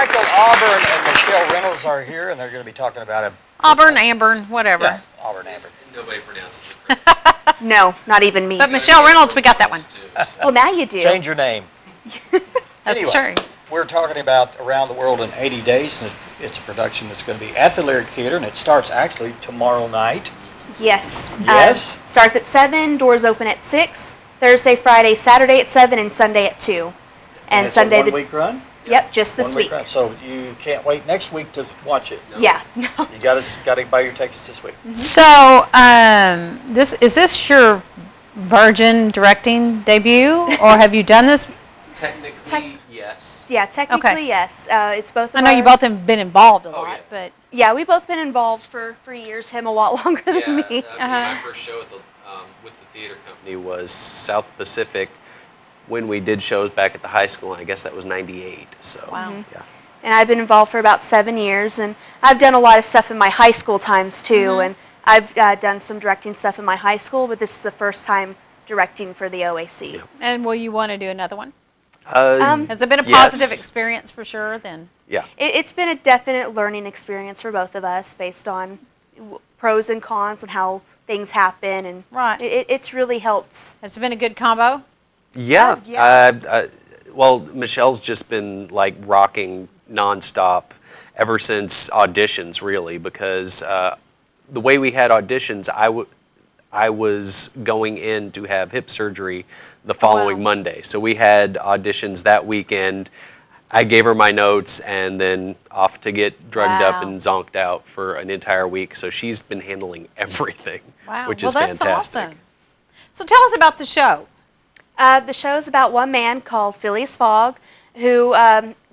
Michael Amburn and Michele Reynolds are here, and they're going to be talking about it. Amburn, whatever. Yeah, Amburn. Nobody pronounces it. No, not even me. But Michele Reynolds, we got that one. Well, now you do. Change your name. That's Anyway, true. We're talking about Around the World in 80 Days, and it's a production that's going to be at the Lyric Theater, and it starts actually tomorrow night. Yes. Yes? Starts at 7, doors open at 6, Thursday, Friday, Saturday at 7, and Sunday at 2. And it's Sunday a one-week run? Yep, just this 1 week. run. So you can't wait next week to watch it. No. Yeah. No. You got to buy your tickets this week. So, is this your Virgin directing debut, or have you done this? Technically, yes. Yeah, technically, Okay. yes. It's both of I know you our- both have been involved a lot, yeah. but Yeah, we've both been involved for years. Him a lot longer than Yeah, me. my first show with the theater company was South Pacific when we did shows back at the high school, and I guess that was 98. So, wow. yeah. And I've been involved for about 7 years, and I've done a lot of stuff in my high school times too, and I've done some directing stuff in my high school, but this is the first time directing for the OAC. Yeah. And will you want to do another one? Um, Has it been a Yes. positive experience for sure then? Yeah. It's been a definite learning experience for both of us based on pros and cons and how things happen, and Right. it's really helped. Has it been a good combo? Yeah. Yeah. Well, Michelle's just been like rocking nonstop ever since auditions, really, because the way we had auditions, I was going in to have hip surgery the following wow. Monday. So we had auditions that weekend. I gave her my notes and then off to get drugged up Wow. and zonked out for an entire week. So she's been handling everything, Wow. which well, is that's fantastic. awesome. So tell us about the show. The show is about one man called Phileas Fogg who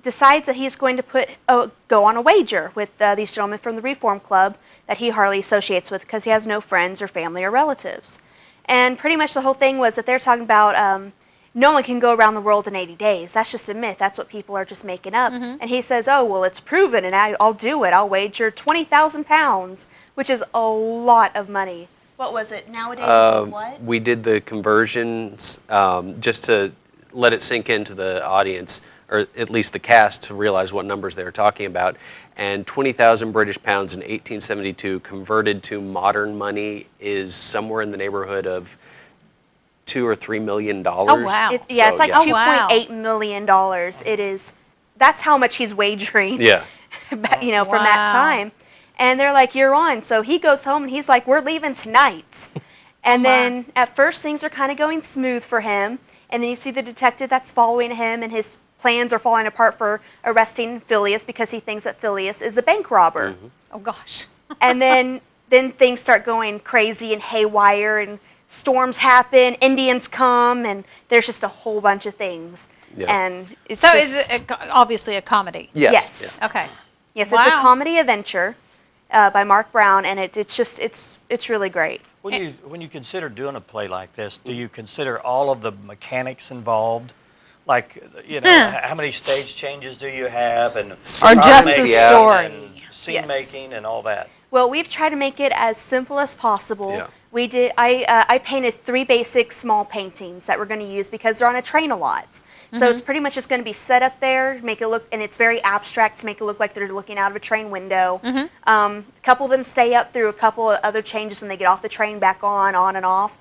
decides that he's going to go on a wager with these gentlemen from the Reform Club that he hardly associates with because he has no friends or family or relatives. And pretty much the whole thing was that they're talking about no one can go around the world in 80 days. That's just a myth. That's what people are just making up. And he says, oh, well, it's proven, and I'll do it. I'll wager 20,000 pounds, which is a lot of money. What was it? Nowadays, what? We did the conversions just to let it sink into the audience, or at least the cast, to realize what numbers they were talking about. And 20,000 British pounds in 1872 converted to modern money is somewhere in the neighborhood of $2 or $3 million. Oh, wow. It's like Oh, wow. $2.8 million. It is. That's how much he's wagering. Yeah. From that Wow. time. And they're like, you're on. So he goes home and he's like, we're leaving tonight. And then at first things are kind of going smooth for him. And then you see the detective that's following him, and his plans are falling apart for arresting Phileas because he thinks that Phileas is a bank robber. Oh, gosh. And then things start going crazy and haywire, and storms happen, Indians come, and there's just a whole bunch of things. Yeah. And it's So just, is it obviously a comedy? Yes. Okay. Yes, Wow. it's a comedy adventure by Mark Brown, and it's really great. When you consider doing a play like this, do you consider all of the mechanics involved? Like, how many stage changes do you have, and Or just the making story. and scene Yes. making and all that? Well, we've tried to make it as simple as possible. Yeah. We did. I painted 3 basic small paintings that we're going to use because they're on a train a lot. So it's pretty much just going to be set up there, make it look, and it's very abstract to make it look like they're looking out of a train window. A couple of them stay up through a couple of other changes when they get off the train, back on and off.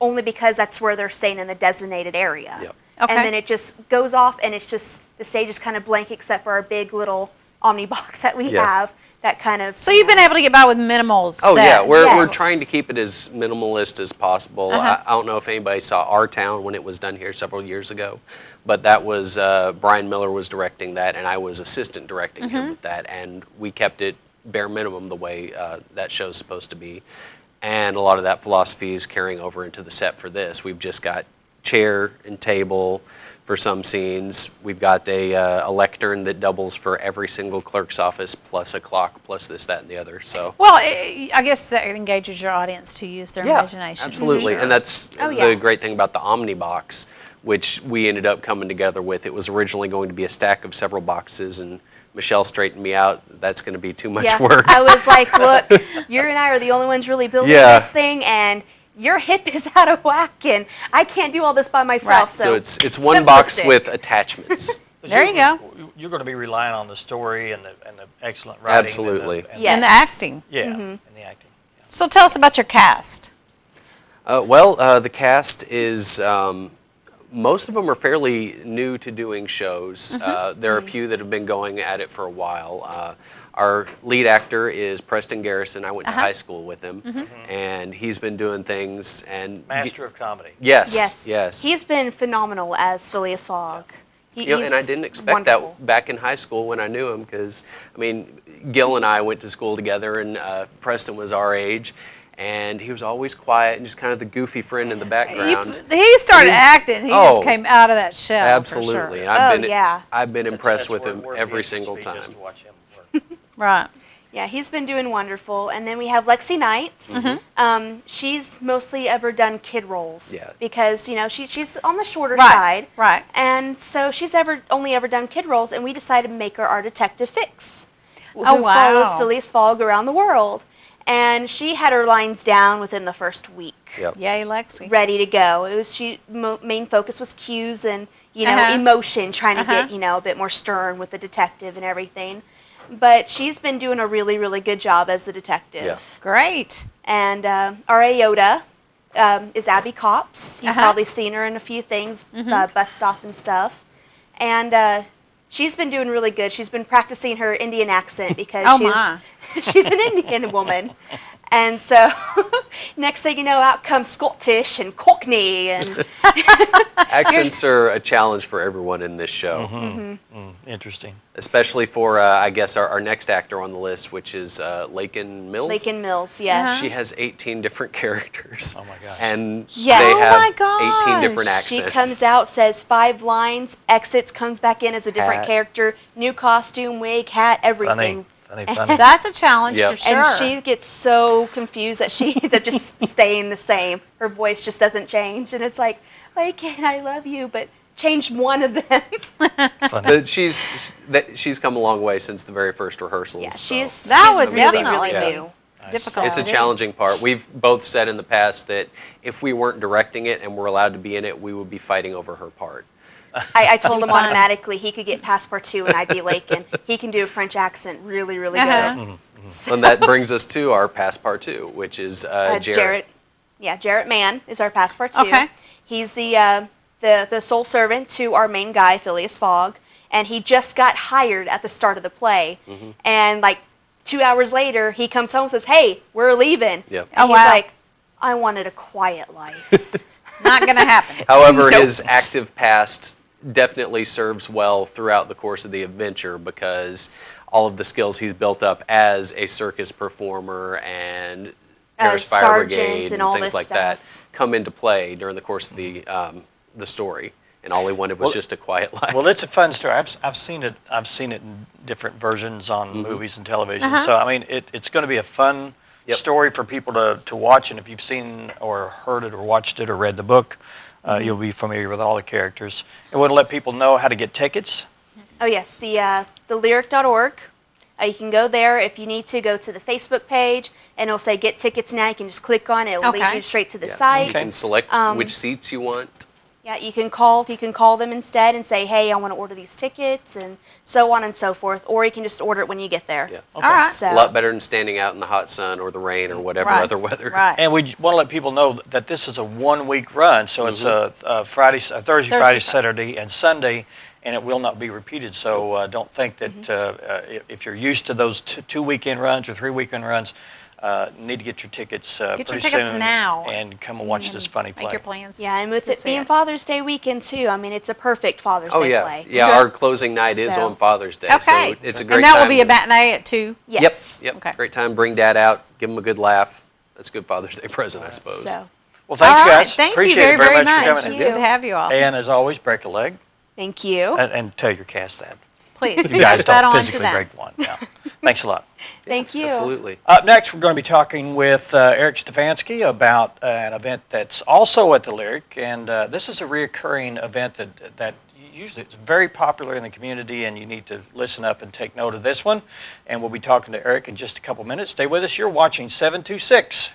Only because that's where they're staying in the designated area. Yep. Okay. And then it just goes off, and it's just the stage is kind of blank except for our big little omni box that we Yeah. have. That kind of. So you've been able to get by with minimal Oh set. yeah, we're Yes. trying to keep it as minimalist as possible. I don't know if anybody saw Our Town when it was done here several years ago, but that was Brian Miller was directing that, and I was assistant directing him with that, and we kept it bare minimum the way that show's supposed to be, and a lot of that philosophy is carrying over into the set for this. We've just got chair and table for some scenes. We've got a lectern that doubles for every single clerk's office, plus a clock, plus this, that, and the other. So. Well, I guess that engages your audience to use their imagination. Absolutely. And that's Oh, yeah. the great thing about the Omnibox, which we ended up coming together with. It was originally going to be a stack of several boxes, and Michele straightened me out. That's going to be too much work. I was like, look, you and I are the only ones really building this thing, and your hip is out of whack, and I can't do all this by myself. Right. So it's one box with attachments. There you go. you're going to be relying on the story and the excellent writing. Absolutely. Yes. And the acting. Yeah, and the acting. Yeah. So tell us about your cast. The cast is, most of them are fairly new to doing shows. There are a few that have been going at it for a while. Our lead actor is Preston Garrison. I went to high school with him, and he's been doing things. And Master of comedy. Yes, yes. He's been phenomenal as Phileas Fogg. And I didn't expect that back in high school when I knew him, because, I mean, Gil and I went to school together, and Preston was our age. And he was always quiet and just kind of the goofy friend in the background. He started acting. He just came out of that shell. Absolutely. For sure. I've been impressed with him worth every the single fee time. just to watch him work. Right. Yeah, he's been doing wonderful. And then we have Lexi Knights. She's mostly ever done kid roles. Yeah. Because, she's on the shorter Right, side. right. And so she's only ever done kid roles, and we decided to make her our Detective Fix. Who Oh, wow. follows Phileas Fogg around the world. And she had her lines down within the first week. Yep. Yay, Lexi. Ready to go. It was main focus was cues and emotion, trying to get a bit more stern with the detective and everything. But she's been doing a really, really good job as the detective. Yeah. Great. And R.A. Yoda is Abby Copps. You've probably seen her in a few things, bus stop and stuff. And she's been doing really good. She's been practicing her Indian accent because she's an Indian woman. And so next thing you know, out comes Scottish and Cockney. And Accents are a challenge for everyone in this show. Interesting. Especially for, I guess, our next actor on the list, which is Lakin Mills. Lakin Mills, yes. She has 18 different characters. Oh, my gosh. And Yes. they Oh, have my 18 different She accents. comes out, says 5 lines, exits, comes back in as a different Hat. character, new costume, wig, hat, everything. Funny. That's a challenge Yep. for sure. And she gets so confused that she ends up just staying the same. Her voice just doesn't change. And it's like, Lakin, I love you, but change one of them. But she's come a long way since the very first rehearsals. Yeah, so. she's would really, definitely really be new. difficult. It's a challenging part. We've both said in the past that if we weren't directing it and were allowed to be in it, we would be fighting over her part. I told him automatically he could get passepartout and I'd be Lakin. He can do a French accent really, really good. So, And that brings us to our passepartout, which is Jarrett. Jarrett Mann is our passepartout. Okay. He's the sole servant to our main guy, Phileas Fogg, and he just got hired at the start of the play. And like 2 hours later, he comes home and says, "Hey, we're leaving." Yep. And Oh, he's wow. like, "I wanted a quiet life." Not going to happen. However, his active past definitely serves well throughout the course of the adventure, because all of the skills he's built up as a circus performer and Paris Fire sergeant Brigade and all things this like that stuff. come into play during the course of the story. And all he wanted was just a quiet life. Well, it's a fun story. I've seen it. I've seen it in different versions on movies and television. So I mean, it's going to be a fun story for people to watch. And if you've seen or heard it or watched it or read the book, you'll be familiar with all the characters. And we'll let people know how to get tickets. Oh yes, the lyric.org. You can go there. If you need to, go to the Facebook page, and it'll say "Get Tickets Now." You can just click on it. It will lead Okay. you straight to the You site. can select which seats you want. Yeah, you can call them instead and say, "Hey, I want to order these tickets," and so on and so forth. Or you can just order it when you get there. Yeah. All right. So, A lot better than standing out in the hot sun or the rain or whatever Right. other weather. Right. And we want to let people know that this is a 1-week run. So it's a Thursday, Friday, Saturday, and Sunday, and it will not be repeated. So don't think that if you're used to those 2 weekend runs or 3 weekend runs, need to get your tickets pretty tickets soon now. and come and watch this funny play. Make your plans. yeah, and with to it see being Father's Day weekend too, I mean, it's a perfect Father's Oh Day yeah, play. yeah. Our closing night is So- on Father's Day, Okay. so it's a great and that time. will be a to- matinee at 2. Yes. Yep. Okay. Great time. Bring Dad out. Give him a good laugh. That's a good Father's Day present, I suppose. So, Well, thanks, all right. guys. Thank Appreciate you very, it very, very much for much. coming. It's good to have you all. And as always, break a leg thank you. and tell your cast that. Please, You guys pass that don't on to physically them. break one. Yeah. Thanks a lot. Thank you. Absolutely. Up next, we're going to be talking with Eric Stefanski about an event that's also at the Lyric, and this is a reoccurring event that usually it's very popular in the community, and you need to listen up and take note of this one. And we'll be talking to Eric in just a couple minutes. Stay with us. You're watching 726.